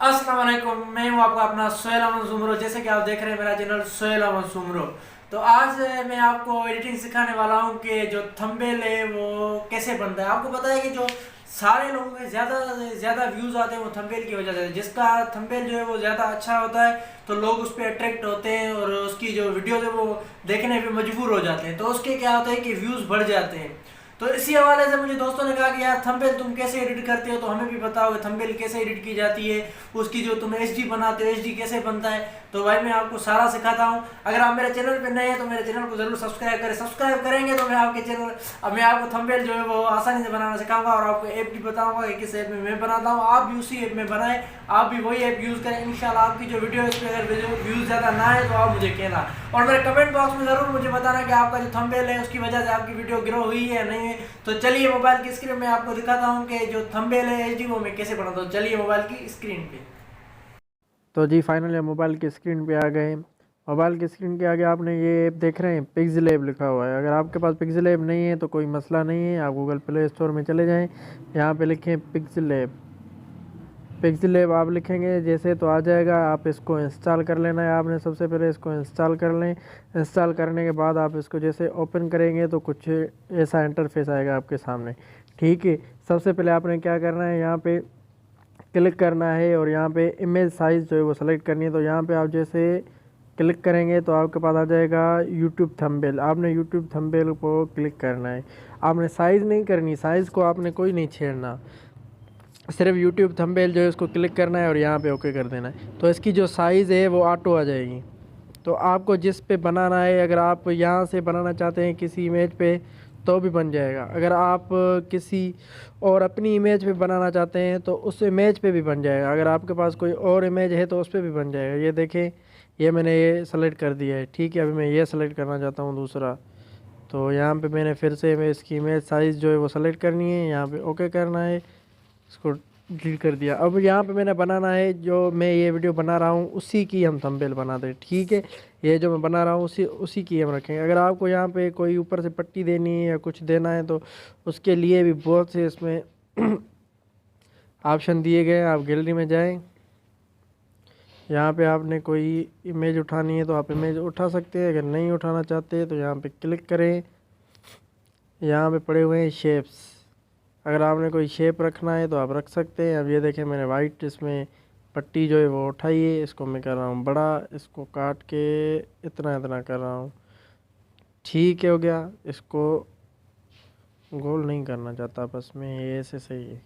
अस्सलाम वालेकुम। मैं हूँ आपका अपना सोहेल अहमद जुमरो। जैसे कि आप देख रहे हैं मेरा चैनल सोहेल अहमद जुमरो। तो आज मैं आपको एडिटिंग सिखाने वाला हूँ कि जो थंबनेल है वो कैसे बनता है। आपको पता है कि जो सारे लोगों के ज़्यादा से ज़्यादा व्यूज़ आते हैं वो थंबनेल की वजह से। जिसका थंबनेल जो है वो ज़्यादा अच्छा होता है तो लोग उस पर अट्रैक्ट होते हैं और उसकी जो वीडियोज़ है वो देखने पे मजबूर हो जाते हैं। तो उसके क्या होता है कि व्यूज़ बढ़ जाते हैं। तो इसी हवाले से मुझे दोस्तों ने कहा कि यार थंबनेल तुम कैसे एडिट करते हो, तो हमें भी बताओ थंबनेल कैसे एडिट की जाती है, उसकी जो तुम एचडी बनाते हो एचडी कैसे बनता है। तो भाई मैं आपको सारा सिखाता हूँ। अगर आप मेरे चैनल पे नए हैं तो मेरे चैनल को जरूर सब्सक्राइब करें। सब्सक्राइब करेंगे तो मैं आपको थंबनेल जो है वो आसानी से बनाना सिखाऊंगा और आपको ऐप भी बताऊंगा कि किस ऐप में मैं बनाता हूँ। आप भी उसी ऐप में बनाएं, आप भी वही ऐप यूज़ करें। इंशाल्लाह आपकी जो वीडियो है उस पर अगर व्यूज़ ज़्यादा ना है तो आप मुझे कहना और मेरे कमेंट बॉक्स में ज़रूर मुझे बताना कि आपका जो थंबनेल है उसकी वजह से आपकी वीडियो ग्रो हुई है या नहीं है। तो चलिए मोबाइल की स्क्रीन में आपको दिखाता हूँ कि जो थंबनेल है एचडी वो मैं कैसे बनाता हूँ। चलिए मोबाइल की स्क्रीन पे। तो जी फाइनली मोबाइल की स्क्रीन पे आ गए। मोबाइल की स्क्रीन के आगे आपने ये ऐप देख रहे हैं, पिक्सेल ऐप लिखा हुआ है। अगर आपके पास पिक्सेल ऐप नहीं है तो कोई मसला नहीं है, आप गूगल प्ले स्टोर में चले जाएं, यहाँ पे लिखें पिक्सेल ऐप। पिक्सेल ऐप आप लिखेंगे जैसे तो आ जाएगा, आप इसको इंस्टॉल कर लेना है। आपने सबसे पहले इसको इंस्टॉल कर लें। इंस्टॉल करने के बाद आप इसको जैसे ओपन करेंगे तो कुछ ऐसा इंटरफेस आएगा आपके सामने। ठीक है, सबसे पहले आपने क्या करना है, यहाँ पे क्लिक करना है और यहाँ पे इमेज साइज़ जो है वो सेलेक्ट करनी है। तो यहाँ पे आप जैसे क्लिक करेंगे तो आपके पास आ जाएगा यूट्यूब थंबनेल। आपने यूट्यूब थंबनेल को क्लिक करना है। आपने साइज़ नहीं करनी, साइज़ को आपने कोई नहीं छेड़ना, सिर्फ यूट्यूब थंबनेल जो है उसको क्लिक करना है और यहाँ पे ओके कर देना है। तो इसकी जो साइज़ है वो ऑटो आ जाएगी। तो आपको जिस पे बनाना है, अगर आप यहाँ से बनाना चाहते हैं किसी इमेज पे तो भी बन जाएगा। अगर आप किसी और अपनी इमेज पे बनाना चाहते हैं तो उस इमेज पे भी बन जाएगा। अगर आपके पास कोई और इमेज है तो उस पर भी बन जाएगा। ये देखें, ये मैंने ये सेलेक्ट कर दिया है। ठीक है, अभी मैं ये सेलेक्ट करना चाहता हूँ दूसरा। तो यहाँ पे मैंने फिर से मैं इसकी इमेज साइज़ जो है वो सेलेक्ट करनी है, यहाँ पे ओके करना है, इसको डिलीट कर दिया। अब यहाँ पे मैंने बनाना है, जो मैं ये वीडियो बना रहा हूँ उसी की हम थंबनेल बना दें। ठीक है, ये जो मैं बना रहा हूँ उसी उसी की हम रखेंगे। अगर आपको यहाँ पे कोई ऊपर से पट्टी देनी है या कुछ देना है तो उसके लिए भी बहुत से इसमें ऑप्शन दिए गए हैं। आप गैलरी में जाएं, यहाँ पे आपने कोई इमेज उठानी है तो आप इमेज उठा सकते हैं। अगर नहीं उठाना चाहते तो यहाँ पे क्लिक करें, यहाँ पे पड़े हुए हैं शेप्स। अगर आपने कोई शेप रखना है तो आप रख सकते हैं। अब ये देखें, मैंने वाइट इसमें पट्टी जो है वो उठाई है, इसको मैं कर रहा हूँ बड़ा, इसको काट के इतना इतना कर रहा हूँ। ठीक है, हो गया। इसको गोल नहीं करना चाहता, बस मैं ये ऐसे सही है,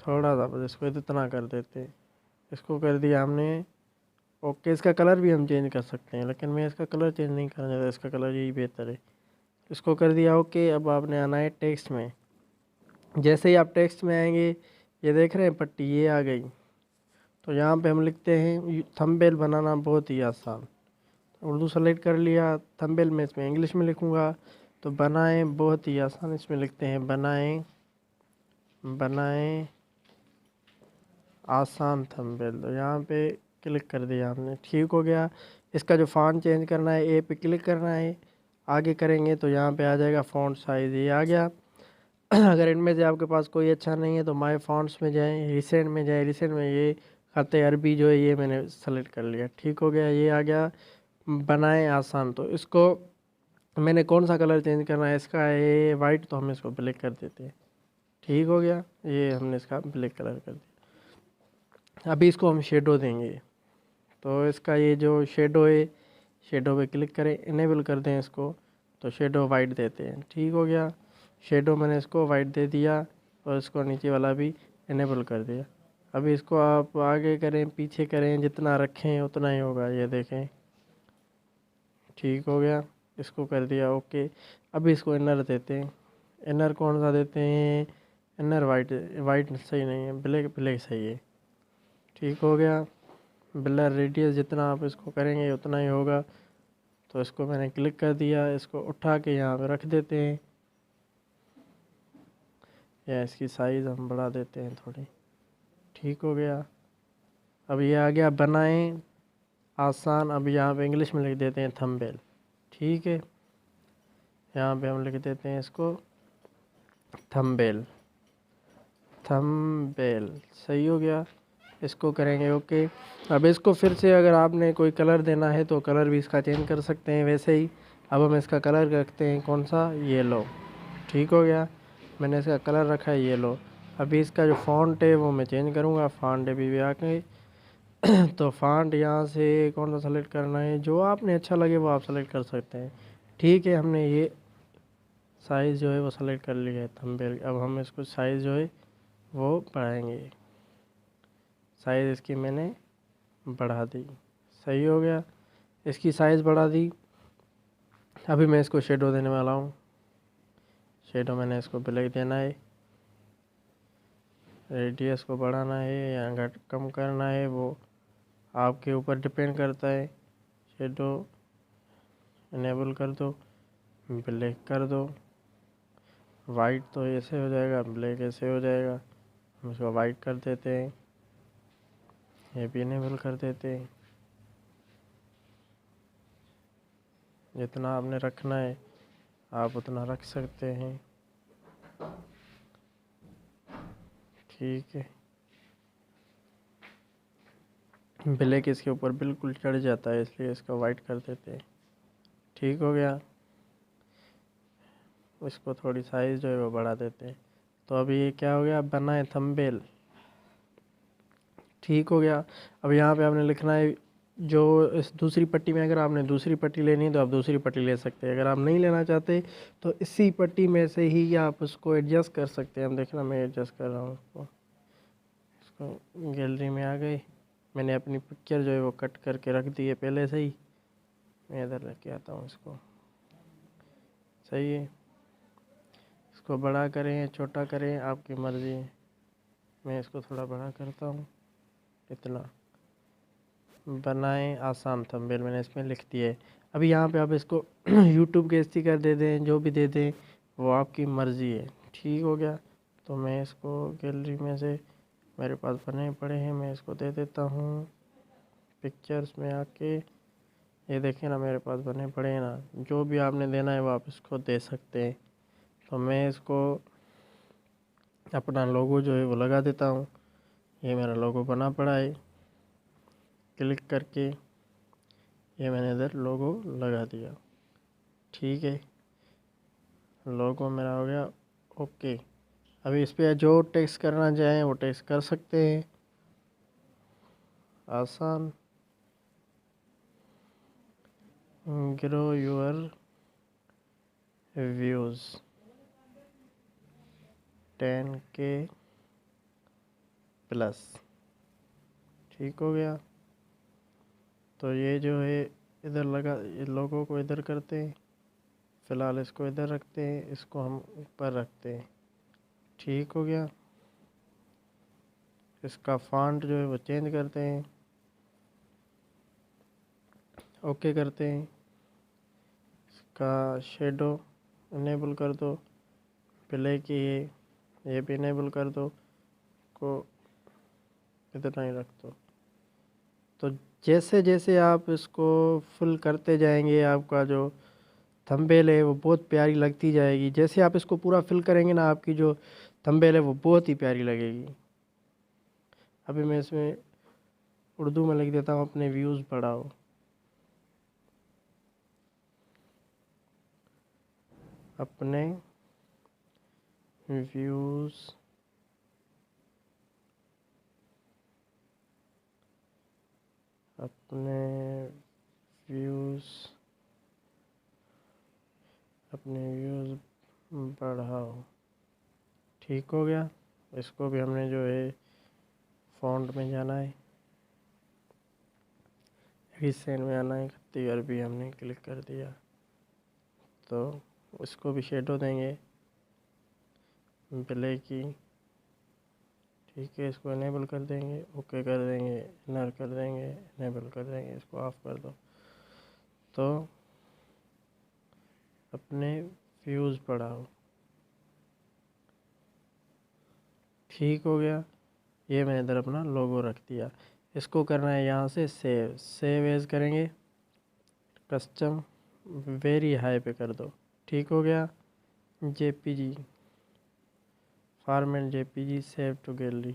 थोड़ा सा बस इसको इतना कर देते हैं। इसको कर दिया हमने ओके। इसका कलर भी हम चेंज कर सकते हैं, लेकिन मैं इसका कलर चेंज नहीं करना चाहता, इसका कलर यही बेहतर है। इसको कर दिया ओके। अब आपने आना है टेक्स्ट में। जैसे ही आप टेक्स्ट में आएंगे, ये देख रहे हैं पट्टी ये आ गई। तो यहाँ पे हम लिखते हैं थंबनेल बनाना बहुत ही आसान। उर्दू सेलेक्ट कर लिया, थंबनेल में इसमें इंग्लिश में लिखूँगा। तो बनाएं बहुत ही आसान, इसमें लिखते हैं बनाएं, बनाएं आसान थंबनेल। तो यहाँ पे क्लिक कर दिया हमने, ठीक हो गया। इसका जो फ़ॉन्ट चेंज करना है, ए पे क्लिक करना है, आगे करेंगे तो यहाँ पे आ जाएगा फ़ॉन्ट साइज़, ये आ गया। अगर इनमें से आपके पास कोई अच्छा नहीं है तो माय फ़ॉन्ट्स में जाएं, रिसेंट में जाएं। रिसेंट में ये खत अरबी जो है ये मैंने सेलेक्ट कर लिया, ठीक हो गया, ये आ गया। बनाएं आसान, तो इसको मैंने कौन सा कलर चेंज करना है, इसका है वाइट, तो हम इसको ब्लैक कर देते हैं। ठीक हो गया, ये हमने इसका ब्लैक कलर कर दिया। अभी इसको हम शेडो देंगे। तो इसका ये जो शेडो है, शेडो पे क्लिक करें, इनेबल कर दें इसको। तो शेडो वाइट देते हैं, ठीक हो गया। शेडो मैंने इसको वाइट दे दिया और इसको नीचे वाला भी इनेबल कर दिया। अभी इसको आप आगे करें पीछे करें, जितना रखें उतना ही होगा, ये देखें, ठीक हो गया। इसको कर दिया ओके। अभी इसको इनर देते हैं। इनर कौन सा देते हैं, इनर वाइट, वाइट सही नहीं है, ब्लैक, ब्लैक सही है, ठीक हो गया। ब्लर रेडियस जितना आप इसको करेंगे उतना ही होगा। तो इसको मैंने क्लिक कर दिया, इसको उठा के यहाँ पे रख देते हैं, या इसकी साइज़ हम बढ़ा देते हैं थोड़ी, ठीक हो गया। अब ये आ गया बनाएं आसान। अब यहाँ पे इंग्लिश में लिख देते हैं थंबनेल, ठीक है। यहाँ पे हम लिख देते हैं इसको थंबनेल, थंबनेल सही हो गया। इसको करेंगे ओके। अब इसको फिर से अगर आपने कोई कलर देना है तो कलर भी इसका चेंज कर सकते हैं वैसे ही। अब हम इसका कलर रखते हैं कौन सा, येलो। ठीक हो गया, मैंने इसका कलर रखा है येलो। अभी इसका जो फ़ॉन्ट है वो मैं चेंज करूँगा, फ़ॉन्ट अभी भी आके तो फ़ॉन्ट यहाँ से कौन सा सेलेक्ट करना है, जो आपने अच्छा लगे वो आप सेलेक्ट कर सकते हैं। ठीक है, हमने ये साइज़ जो है वो सेलेक्ट कर लिया है थंबनेल। अब हम इसको साइज़ जो है वो बढ़ाएंगे, साइज़ इसकी मैंने बढ़ा दी, सही हो गया, इसकी साइज़ बढ़ा दी। अभी मैं इसको शेडो देने वाला हूँ। शेडो मैंने इसको ब्लैक देना है, रेडियस को बढ़ाना है या घट कम करना है वो आपके ऊपर डिपेंड करता है। शेडो इनेबल कर दो, ब्लैक कर दो, वाइट तो ऐसे हो जाएगा, ब्लैक ऐसे हो जाएगा। हम इसको वाइट कर देते हैं, ये भी इनेबल कर देते हैं। जितना आपने रखना है आप उतना रख सकते हैं। ठीक है, ब्लैक इसके ऊपर बिल्कुल चढ़ जाता है इसलिए इसको वाइट कर देते हैं। ठीक हो गया, इसको थोड़ी साइज़ जो है वो बढ़ा देते हैं। तो अभी ये क्या हो गया, बना है थंबनेल। ठीक हो गया। अब यहाँ पे आपने लिखना है जो इस दूसरी पट्टी में, अगर आपने दूसरी पट्टी लेनी है तो आप दूसरी पट्टी ले सकते हैं। अगर आप नहीं लेना चाहते तो इसी पट्टी में से ही आप उसको एडजस्ट कर सकते हैं। हम देखना, मैं एडजस्ट कर रहा हूँ इसको गैलरी में आ गए। मैंने अपनी पिक्चर जो है वो कट करके रख दी है पहले से ही। मैं इधर लेके आता हूँ इसको, सही है। इसको बड़ा करें या छोटा करें आपकी मर्ज़ी है। मैं इसको थोड़ा बड़ा करता हूँ, इतना। बनाएं आसान थंबनेल मैंने इसमें लिख दिया है। अभी यहाँ पे आप इसको यूट्यूब के स्टिकर दे दें, जो भी दे दें वो आपकी मर्ज़ी है। ठीक हो गया, तो मैं इसको गैलरी में से मेरे पास बने पड़े हैं, मैं इसको दे देता हूँ पिक्चर्स में आके। ये देखें ना, मेरे पास बने पड़े हैं ना। जो भी आपने देना है वो आप इसको दे सकते हैं। तो मैं इसको अपना लोगो जो है वो लगा देता हूँ। ये मेरा लोगो बना पड़ा है, क्लिक करके ये मैंने इधर लोगो लगा दिया। ठीक है, लोगो मेरा हो गया ओके। अभी इस पर जो टेक्स्ट करना चाहें वो टेक्स्ट कर सकते हैं, आसान। Grow your views 10K plus. ठीक हो गया, तो ये जो है इधर लगा, ये लोगों को इधर करते हैं। फ़िलहाल इसको इधर रखते हैं, इसको हम ऊपर रखते हैं। ठीक हो गया, इसका फ़ॉन्ट जो है वो चेंज करते हैं, ओके करते हैं। इसका शेडो इनेबल कर दो, ब्लैक की ये भी इनेबल कर दो, को इतना ही रख दो। तो जैसे जैसे आप इसको फुल करते जाएंगे आपका जो थंबनेल है वो बहुत प्यारी लगती जाएगी। जैसे आप इसको पूरा फिल करेंगे ना, आपकी जो थंबनेल है वो बहुत ही प्यारी लगेगी। अभी मैं इसमें उर्दू में लिख देता हूँ, अपने व्यूज़ बढ़ाओ। अपने व्यूज़ अपने व्यूज़ अपने व्यूज़ बढ़ाओ। ठीक हो गया, इसको भी हमने जो है फ़ॉन्ट में जाना है, रिसेंट में आना है, खत्ती अरबी हमने क्लिक कर दिया। तो इसको भी शेडो देंगे ब्लैक की। ठीक है, इसको इनेबल कर देंगे, ओके कर देंगे, इनर कर देंगे, इनेबल कर देंगे, इसको ऑफ कर दो। तो अपने व्यूज़ बढ़ाओ। ठीक हो गया, ये मैंने इधर अपना लोगो रख दिया। इसको करना है यहाँ से सेव, सेव एज करेंगे, कस्टम वेरी हाई पे कर दो। ठीक हो गया, JPG format JPG save to gallery.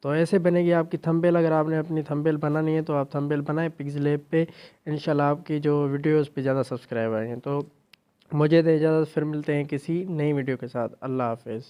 तो ऐसे बनेगी आपकी थंबनेल। अगर आपने अपनी थंबनेल बनानी है तो आप थंबनेल बनाएं पिक्सलैब पे, इंशाल्लाह आपकी जो वीडियोस पे ज़्यादा सब्सक्राइब आएंगे। तो मुझे दे इजाज़त, फिर मिलते हैं किसी नई वीडियो के साथ। अल्लाह हाफिज़।